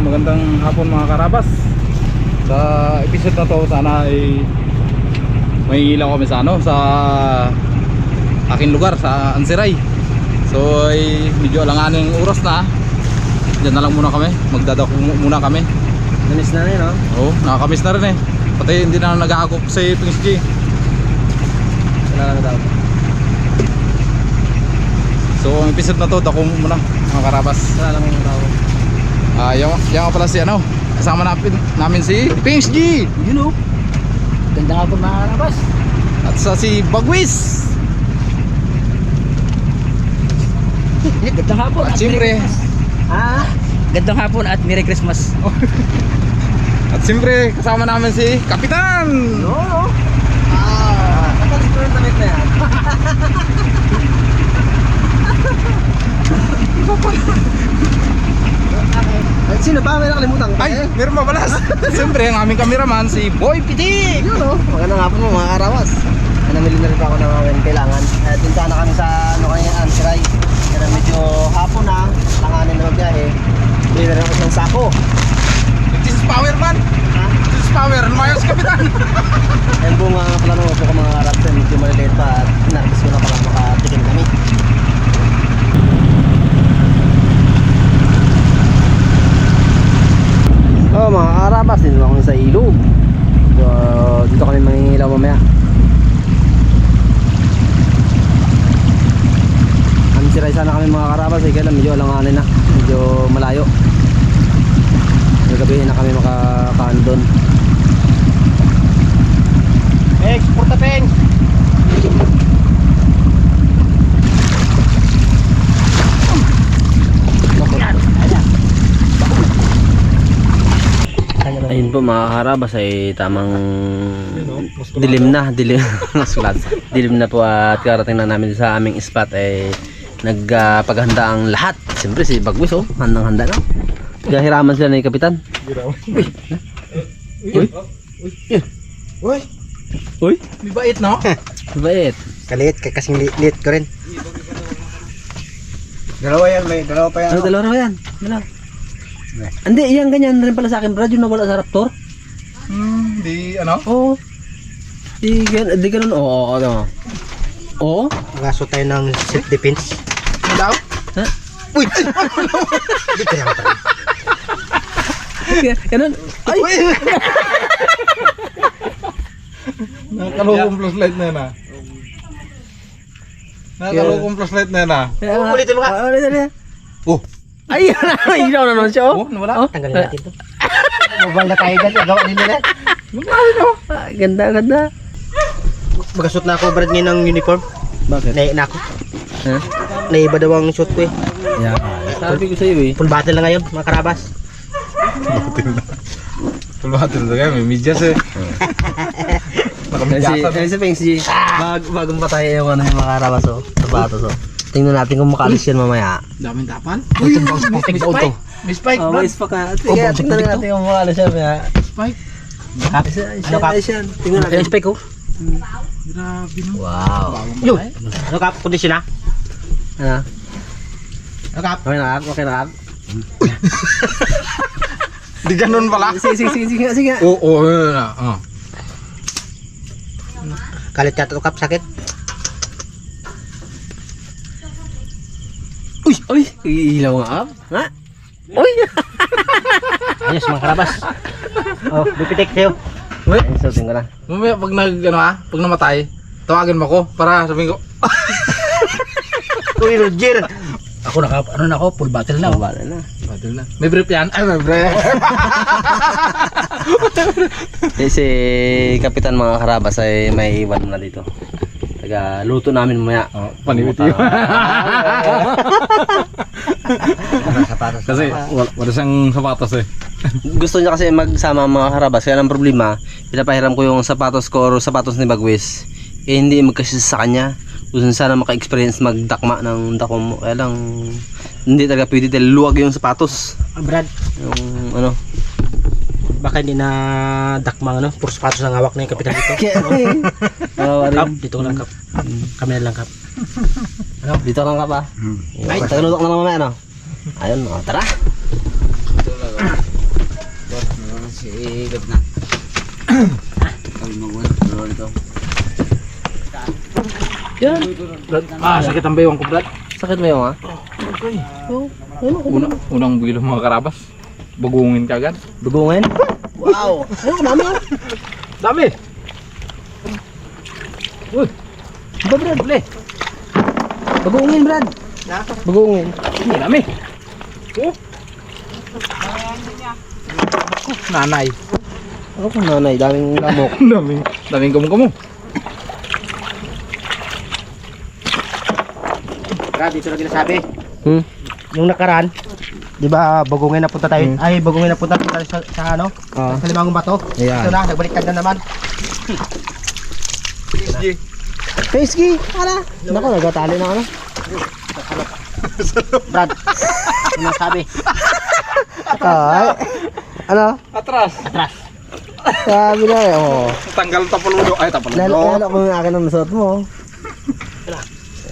magandang hapon mga karabas. Sa episode na to sana ay may ilaw kami sa sa aking lugar sa Ansiray. So ay medyo alanganing oras na. Diyan na lang muna kami, magdadako muna kami. Namis na rin, no? Oo, nakakamiss na rin eh. Pati hindi na nag-aakop si Pings G. Wala na daw. So ang episode na to, dako muna mga karabas. Wala lang yung tao. Yan pala si kasama namin si Pings G. You know. Ganda nga po mga karabas. At si Bagwis. Gandang hapon At siyempre, gandang hapon at Merry Christmas. at siyempre kasama namin si Kapitan. No. Nakalis ko yung damit na yan. Sino pa? May nakalimutan ka? Ay, meron mabalas. Siyempre ang aming cameraman si Boy Pitik. Yun, no? Magandang hapon mo mga karawas. Namili na rin pa ako ng aming kailangan. Tinta na kami sa kanina Ansiray. Kaya medyo hapon na, langanin na magbiyahe. Bili na rin ako isang sako. This is power man. This is power. Mayos Kapitan. Ayun po nga pala nung po ko mga karabas. Medyo maliliit pa at narkis ko na pala makatikim kami. Mga karabas, dito ako sa ilog. So, dito kami mangingilaw mamaya. Ansiray sana kami mga karabas, kaya lang medyo alanganin na, medyo malayo. Gabihin na kami makakaan doon. Export tapeng! Ayun po mga karabas ay tamang dilim na po at karating na namin sa aming spot ay nagpaghanda ang lahat. Siyempre si Bagwis handang handa na. Gahiraman sila ni Kapitan. Uy, May bait no? bait. Kaliit, kasing liit ko rin. Dalawa yan, may dalawa pa yan. Ano dalawa yan? Dalawa. Hindi, yan ganyan rin pala sa akin, Brad, yung nawala sa Raptor. Di ano? Oo. Di ganun, oo. Oo? Magaso tayo ng self-defense. Ano daw? Ha? Uy! Di kaya ka tayo. Ganun. Ay! Nakakalukong flashlight na yan Nakakalukong flashlight na yan Ulitin mo ka. Ulitin. Oh! Ay, ilaw na naman siya, Oh, nawala? Tanggalin natin to. Mobile na tayo dyan. Gawa din nila. Ganda. Magasot na ako, Brad, ngayon ng uniform. Bakit? Naiin ako. Ha? Naiba daw ang shoot ko eh. Yeah. Sabi ko sa iyo eh. Full battle na ngayon, mga karabas. Full battle na kayo, may medyas eh. Si Pings G, bagong patay yung ano yung mga karabas sapatos Tingnan natin kung makalis yan mamaya. Daming tapan? Uy, yung putik daw to. May spike, Oh, Brad. mais pa ka. Sige, tingnan natin kung makalis yan mamaya. Spike. Yan. Tingnan natin. Yung spike ko. Grabe no. Wow. Yun. Ano ka? Kondisyon na? Ano? Ano ka? Okay na. Di ganun pala. Sige. Oo, yun na. Kalit ka ito, Kap. Sakit. Uy, ilaw nga up. Ha? Uy. Ayos, mga karabas. Oh, bipitik sa'yo. Wait. Ay, so tingnan na. Mamaya pag pag namatay, tawagin mo ko para sabihin ko, Uy, Roger. Ako full battle na. Battle na. may brief yan? Ay, may brief. Si Kapitan mga karabas ay may iwan na dito. Taga luto namin mamaya. Oh, paniwiti. Kasi wala siyang sapatos eh. Gusto niya kasi magsama ang mga karabas. Kaya ang problema, pinapahiram ko yung sapatos ko or sapatos ni Bagwis. Hindi magkasya sa kanya. Gusto niya sana maka-experience magdakma ng dakom. Kaya lang, hindi talaga pwede dahil luwag yung sapatos. Brad, Yung ano. baka hindi na dakmang ano, puro sapatos ang hawak na yung Kapitan dito. Kap, dito lang Kap. Kami na lang Kap. Dito lang ka pa. Tagalutok na naman ano. Ayun, tara. Sakit na. Ay, maguwan. Pero ito. Yan. Sakit ang baywang ko, Brad. Sakit mo yung ha? Unang bilo mga karabas. Bagungin ka agad. Dugungin. Wow. Ayun, dami oh. Dami! Uy! Ba, Brad? Le. Bagungin, Brad. Bagungin. Hindi, dami! Oh! Nanay. Ako kung nanay, daming lamok. Daming kamong-kamo. Brad, dito lagi nasabi. Yung nakaraan, di ba bagungin na punta tayo? Ay, bagungin na punta tayo sa ano? Sa Limangong Bato. Ayan. Ito na, nagbaliktad na naman. Pesky, ala. Nako, nagatali na ano. Brad, ano nasabi? Ay, ano? Atras! Sabi na eh, oh. Tanggal tapaludo. Ay, tapaludo. Lalo ko yung akin ang nasuot mo.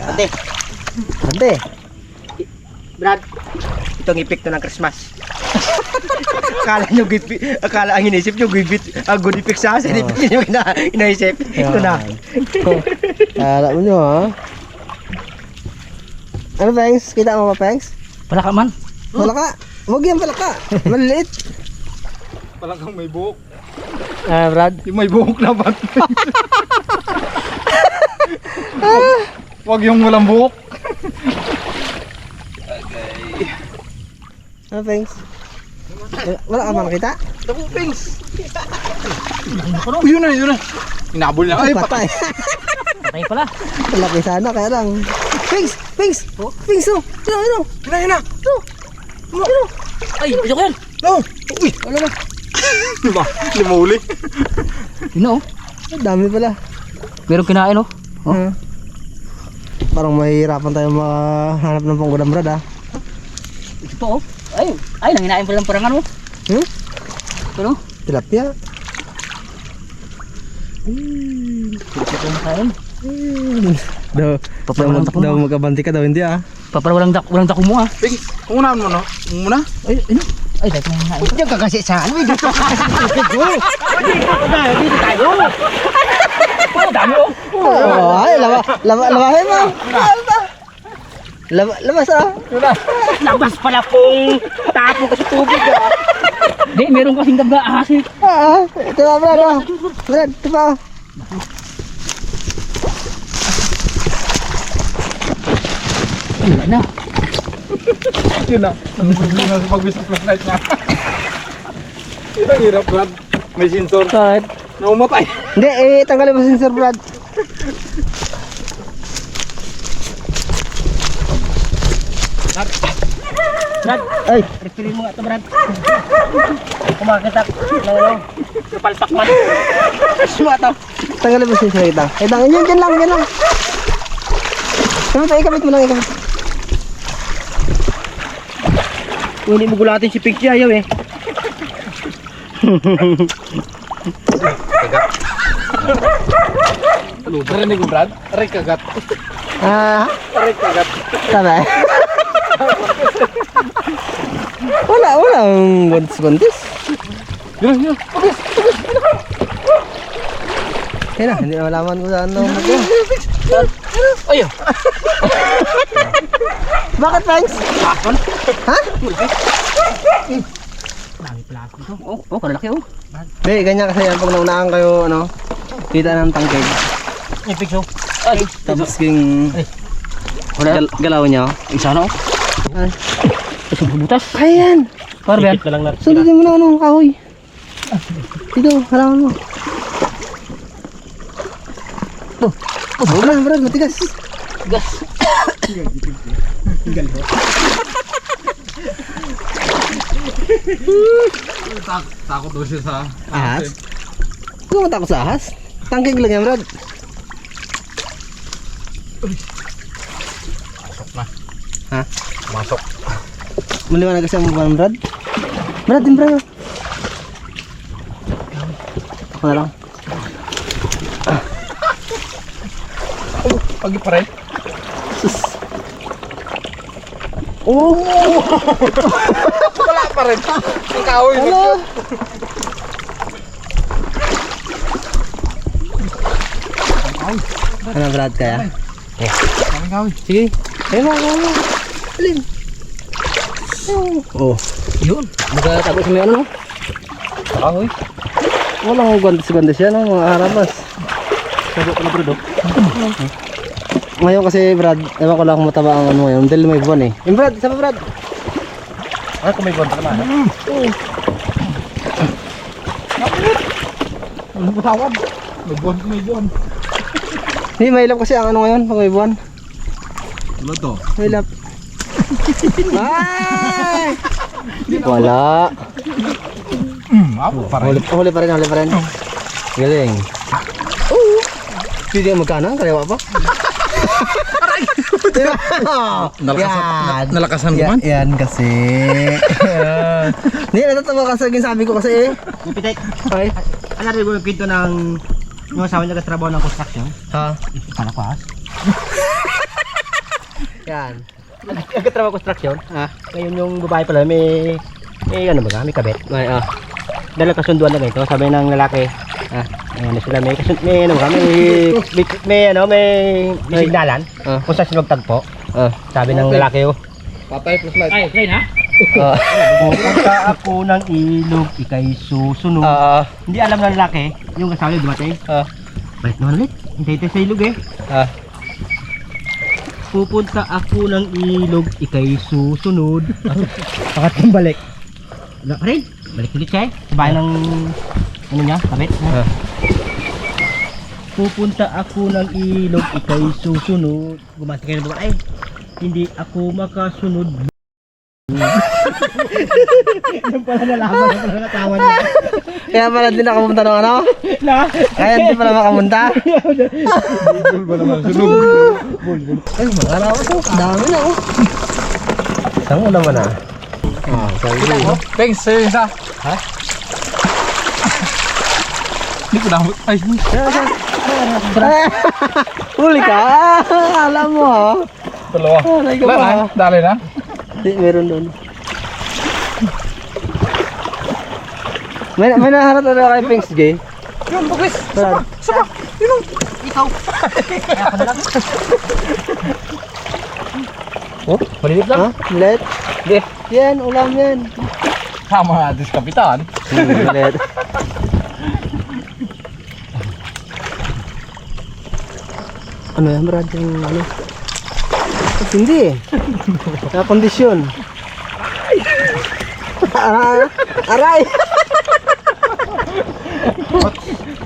Ate. Ate. Brad, itong epekto ng Christmas. Akala ang inisip nyo, good effect sa akin. Epekto nyo inaisip. Ito na. Akala mo nyo ha. Ano Pengs? Kita mo ba Pengs? Palaka man. Palaka. Huwag yan palaka. Maliliit. Talagang may buhok. Brad. Yung may buhok naman. Wag yung walang buhok. Ano Pengs? Wala ka ba nakita? Tapos pings. Yun na. Inabol na. Ay, patay. Patay pala. Laki sana kaya lang. Pengs! Pengs! Pengs oh! Ano? Yun na. Ay! Ito ko yan! No. Uy. Ano na? Diba? Limuli. Yun na oh. Dami pala. Meron kinain oh. Parang mahihirapan tayo makahanap ng panggulam Brad ha. Ito po oh. Ay, nanginain pa lang parang ano. Pero? Tilapia. Ito yung kain. Daw magkabanti ka daw hindi ah. Walang dako mo ah. Pings, unahan mo no? Muna. Ay, dahil kong nanginain. Huwag ka kasi sa ano. Dito ka kasi sa tubig oh. Dito tayo. Dami oh. Ay, labahin mo. Labas ah. Labas pala pong tapo ka sa tubig ah. Di, meron kasing dabga ahas eh. Ito ba Brad ah. Brad, ito pa. Wala na. Yun na. Nandun na sa pag-visip flashlight niya. Yun ang hirap, Brad. May sensor. Kahit. Naumatay. Hindi, tanggalin mo sensor Brad. Brad, Ay, referin mo nga ito Brad. Kumakita lang kapalpak man. sumata. Tanggalin mo sensor itang. Itang, yan lang. Ikabit mo lang. Hindi mo gulatin si Pinky ayaw eh. Narinig ko, Brad? Aray kagat. Aray kagat. Sabi? Walang buntis. Yun. Kaya na, hindi na malaman ko saan na mag-go. Ayun. Bakit, Franks? Ha? Dami pala ako ito. Oh, kalaki oh. Hindi, ganyan kasi yan. Pag naunahan kayo, kita ng tangkig. Ipik so. Ay, Tapos king wala. galaw niya. Isa na oh. Isang butas. Ayan! Parang Sundin mo na kahoy. Dito, halaman mo. Wala, Brad, matigas. gas. Takot daw siya sa Ahas? Huwag mo takot sa ahas. Tangkig lang yan, Brad. Masok na. Ha? Masok. Maliwanag kasi ang mukha ng Brad. Brad, din Brad. Ako na lang. Pagi pa rin. Sus. Oh! Wala pa rin. Ang kahoy. Ano? Ano Brad kaya? Kaming kawi. Sige. Ayun mo. Alin? Oh. Yun. Magkatago sa may ano. Kahoy. Walang gwandes yan, no, mga harabas. Sabi ko na bro. Ngayon kasi Brad, ewan ko lang kung mataba ang ano ngayon dahil may buwan eh. Yung Brad, isa pa Brad. Ano kung may buwan pa naman? Ano ba tawag? May buwan. Hindi, mailap kasi ang ano ngayon pag may buwan. Ano to? Mailap. Ay! Wala. Ako pa rin. Huli pa rin. Galing. Hindi magkana, kaliwa pa. Diba? Nalakasan ko man? Yan kasi. Hindi, natatawa ka sa sabi ko kasi eh. Pitek. Ay. Ano rin mo yung kwento ng yung asawa niya nagtatrabaho ng construction? Ha? Kalapas. Yan. Nagtatrabaho construction? Ngayon yung babae pala may ano ba may kabet. May Dahil kasunduan na ganito, sabi ng lalaki, ayan na sila, may signalan, kung saan sila magtagpo. Sabi ng lalaki, Patay plus light. ay, play na? Pupunta ako ng ilog, ikay susunod. Hindi alam ng lalaki, yung asawa niya dumating. Balik naman ulit, hintay-hintay sa ilog eh. Pupunta ako ng ilog, ikay susunod. Pangatlong balik. Wala pa rin. Balik ulit siya eh. Sa bahay ng ano niya, kabit. Pupunta ako ng ilog, ikay susunod. Gumanti kayo na babae. Hindi ako makasunod. Yung pala nalaman, yung pala natawa niya. Kaya pala din nakapunta ng ano? Kaya hindi pala makapunta? Bul ba naman? Sunod. Ay, mga araw ko. Dami na oh. Saan mo naman ah? Sabi ko. Thanks, sa'yo isa. Ha? Hindi ko damot. Ay, Huli ka! Alam mo ha? dalawa. Aray ka Wala pa. na, dali na. Hindi, meron doon. May naharap na kay Pinks J. Yun, bugis. Brad. Saba. Yun. Ikaw. Kaya ako na lang. Oh? Malilit lang. Ha? Let? Let. Yan, ulam yan. Tama nga, kapitan. Let. Ano yan, Brad? Yung ano? Hindi eh. Nakakondisyon. Aray!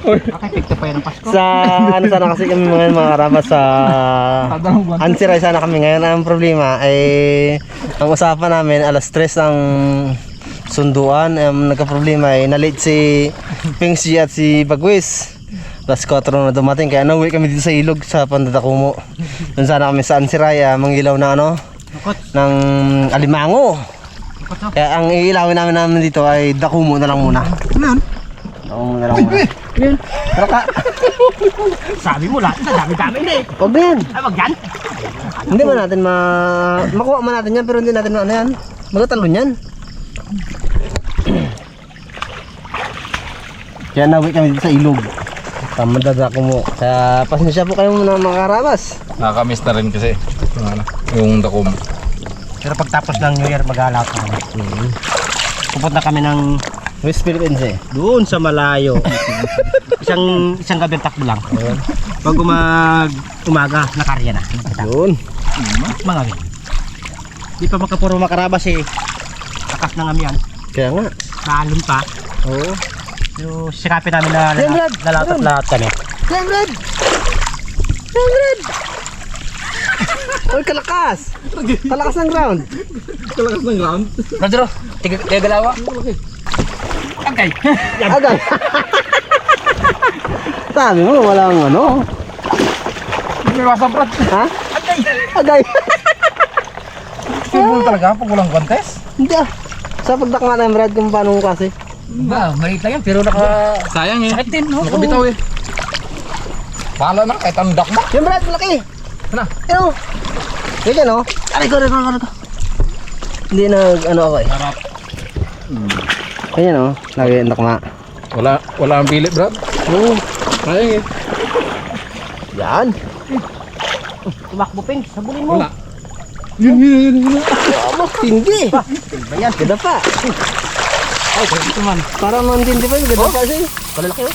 Nakipigto pa yan ng Pasko. Sa ano sana kasi kami mga karabas sa Ansiray sana kami ngayon. Ang problema ay ang usapan namin alas 3 ang sunduan. Nagka-problema ay na-late si Pings G at si Bagwis. Alas 4 na dumating kaya nauwi kami dito sa ilog sa Pandadakumo. Doon sana kami sa Ansiray mangilaw na ano ng alimango. Kaya ang iilawin namin dito ay Dakumo na lang muna. Ano? Dakumo na lang muna. Yun. Tara ka. Sabi mo lahat, dami-dami na eh. Huwag na yan. Ay, wag yan. Hindi man natin makuha man natin yan pero hindi natin ano yan. Magatalon yan. Kaya nawi kami dito sa ilog. Madadako mo. Kaya pasensya po kayo muna mga karabas. Nakakamiss na rin kasi yung dakum. Pero pagtapos ng New Year, mag-aalaw ka naman. Pupunta kami ng West Philippines eh. doon sa malayo. isang gabi takbo lang. Pag umaga, nakarya na. Yun. Mga gabi. Di pa makapuro makarabas eh. Takas ng amihan. Kaya nga. Naalon pa. Oo. Yung sikapin namin na Yan, Brad. lalat kami. Brad! Brad! Oy, kalakas! Kalakas ng ground. Kalakas ng ground. Roger, tiga galawa. Agay. Agay. Sabi mo, walang ano. May masaprat. Ha? Agay. Simple talaga pag walang contest. Hindi ah. Sa pagdakma na yung Brad kung paano kasi. Ba, maliit lang yan pero naka Sayang eh. sakit din, no? Nakabitaw eh. Bahala na, kahit ang dakma. Yung Brad, malaki. Ano? Ano? Sige no? Aray ko. Hindi ano ako eh. Harap. Kanya no? Lagi ang dakma. Wala ang pilit, bro. Oo. Sayang eh. Yan. Tumakbo, Peng. Sabulin mo. Wala. Yun. Amo, tindi. Bayan, ganda pa. Ay, ito man. Parang nandindi pa, ganda pa siya. Kalalaki oh.